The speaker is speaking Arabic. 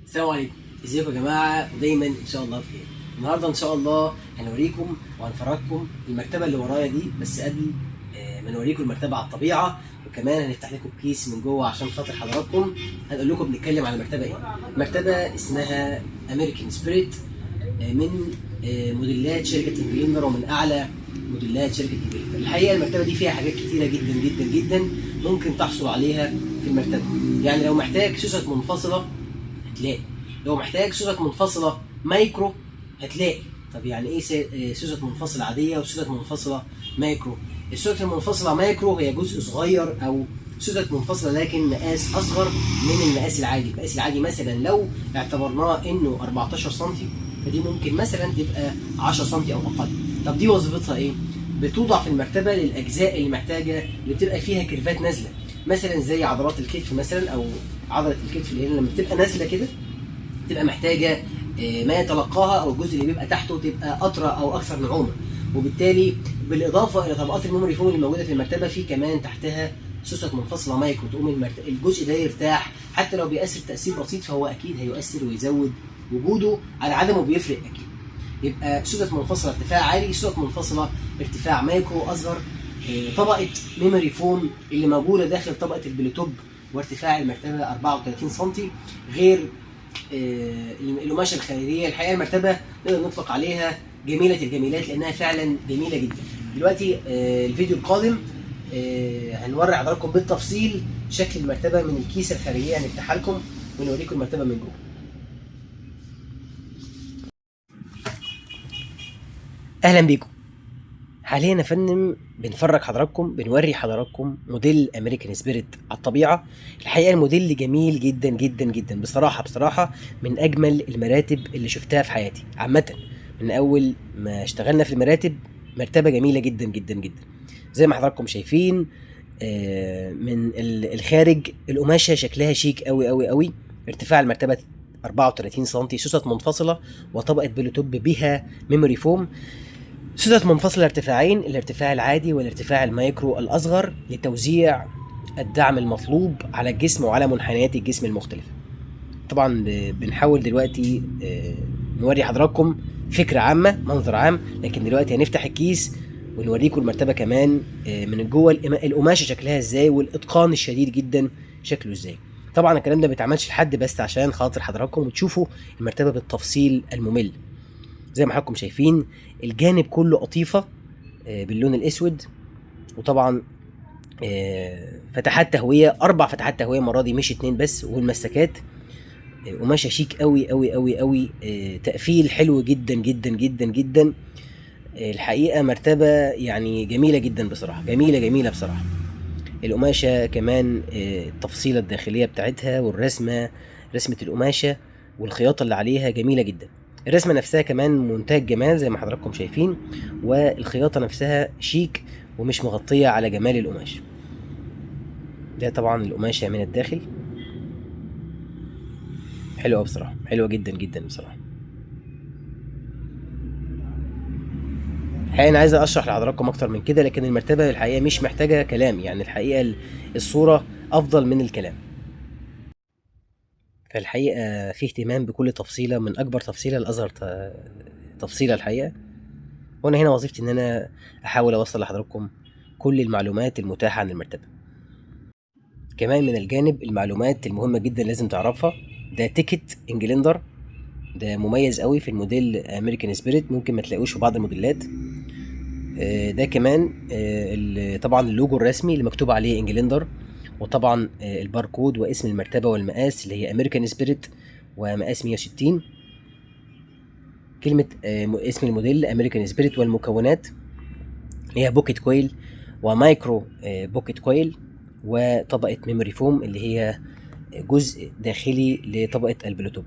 السلام عليكم، ازيكم يا جماعه؟ ودايما ان شاء الله بخير. النهارده ان شاء الله هنوريكم وهنفرجكم المكتبه اللي ورايا دي، بس قبل ما نوريكم المكتبه على الطبيعه، وكمان هنفتح لكم كيس من جوه عشان خاطر حضراتكم. هنقول لكم بنتكلم على المكتبه ايه. المكتبه اسمها امريكان سبيريت، من موديلات شركه انجلندر ومن اعلى موديلات شركه انجلندر. الحقيقه المكتبه دي فيها حاجات كتيره جدا جدا جدا ممكن تحصل عليها في المكتبه. يعني لو محتاج سوست منفصله هتلاقي، لو محتاج سوست منفصله مايكرو هتلاقي. طب يعني ايه سوست منفصله عاديه وسوست منفصله مايكرو؟ السوست المنفصله مايكرو هي جزء صغير او سوست منفصله لكن مقاس اصغر من المقاس العادي. المقاس العادي مثلا لو اعتبرناه انه 14 سم، فدي ممكن مثلا تبقى 10 سم او اقل. طب دي وظيفتها ايه؟ بتوضع في المرتبه للاجزاء اللي محتاجه، اللي بتبقى فيها كيرفات نازله، مثلا زي عضلات الكتف مثلا، او عضله الكتف اللي هنا لما بتبقى نازله كده تبقى محتاجه ما يتلقاها او الجزء اللي بيبقى تحته تبقى اطرى او اكثر نعومه. وبالتالي بالاضافه الى طبقات الميموري فوم اللي موجوده في المرتبه، في كمان تحتها سوست منفصله مايكرو تقوم الجزء ده يرتاح. حتى لو بيأثر تأثير بسيط فهو اكيد هيؤثر ويزود، وجوده على عدمه بيفرق اكيد. يبقى سوست منفصله ارتفاع عالي، سوست منفصله ارتفاع مايكرو اصغر. طبقه ميموري فوم اللي موجوده داخل طبقه البلوتوب وارتفاع المرتبه 34 سم، غير القماشه الخارجيه. الحقيقه المرتبه نقدر نطلق عليها جميله الجميلات لانها فعلا جميله جدا. دلوقتي الفيديو القادم هنوري حضراتكم بالتفصيل شكل المرتبه من الكيسه الخارجيه، هنفتحها لكم ونوريكم المرتبه من جوه. اهلا بيكم. حاليا يا فندم بنفرج حضراتكم، بنوري حضراتكم موديل امريكان سبيريت على الطبيعه. الحقيقه الموديل جميل جدا جدا جدا بصراحه من اجمل المراتب اللي شفتها في حياتي عامه. من اول ما اشتغلنا في المراتب مرتبه جميله جدا جدا جدا زي ما حضراتكم شايفين. من الخارج القماشه شكلها شيك قوي قوي قوي. ارتفاع المرتبه 34 سم، سوست منفصله وطبقه بلوتوب بها ميموري فوم. سوست منفصلة ارتفاعين، الارتفاع العادي والارتفاع المايكرو الأصغر، لتوزيع الدعم المطلوب على الجسم وعلى منحنيات الجسم المختلفة. طبعا بنحاول دلوقتي نوري حضراتكم فكرة عامة، منظر عام، لكن دلوقتي هنفتح الكيس ونوريكم المرتبة كمان من جوه القماشة شكلها ازاي، والإتقان الشديد جدا شكله ازاي. طبعا الكلام ده بيتعملش لحد بس عشان خاطر حضراتكم وتشوفوا المرتبة بالتفصيل الممل. زي ما حضراتكم شايفين الجانب كله قطيفة باللون الاسود، وطبعا فتحات تهوية، 4 فتحات تهوية المرة دي مش 2 بس، والمسكات قماشة شيك قوي قوي قوي قوي. تقفيل حلو جدا جدا جدا جدا. الحقيقة مرتبة يعني جميلة جدا بصراحة، جميلة بصراحة. القماشة كمان التفصيلة الداخلية بتاعتها والرسمة، رسمة القماشة والخياطة اللي عليها جميلة جدا. الرسمة نفسها كمان منتهى الجمال زي ما حضراتكم شايفين، والخياطة نفسها شيك ومش مغطية على جمال القماش. ده طبعا القماشة من الداخل حلوة بصراحة، حلوة جدا جدا بصراحة. الحقيقة أنا عايز أشرح لحضراتكم أكتر من كده، لكن المرتبة الحقيقة مش محتاجة كلام. يعني الحقيقة الصورة أفضل من الكلام. فالحقيقة في اهتمام بكل تفصيلة، من أكبر تفصيلة لأصغر تفصيلة الحقيقة. وأنا هنا وظيفتي إن أنا أحاول أوصل لحضراتكم كل المعلومات المتاحة عن المرتبة. كمان من الجانب المعلومات المهمة جدا لازم تعرفها، ده تيكت انجلندر، ده مميز قوي في الموديل امريكان سبيريت، ممكن ما تلاقوش في بعض الموديلات. ده كمان طبعا اللوجو الرسمي اللي مكتوب عليه انجلندر، وطبعا الباركود واسم المرتبة والمقاس اللي هي امريكان سبيريت ومقاس 160. كلمة اسم الموديل امريكان سبيريت، والمكونات هي بوكيت كويل ومايكرو بوكيت كويل وطبقة ميموري فوم اللي هي جزء داخلي لطبقة البلوتوب.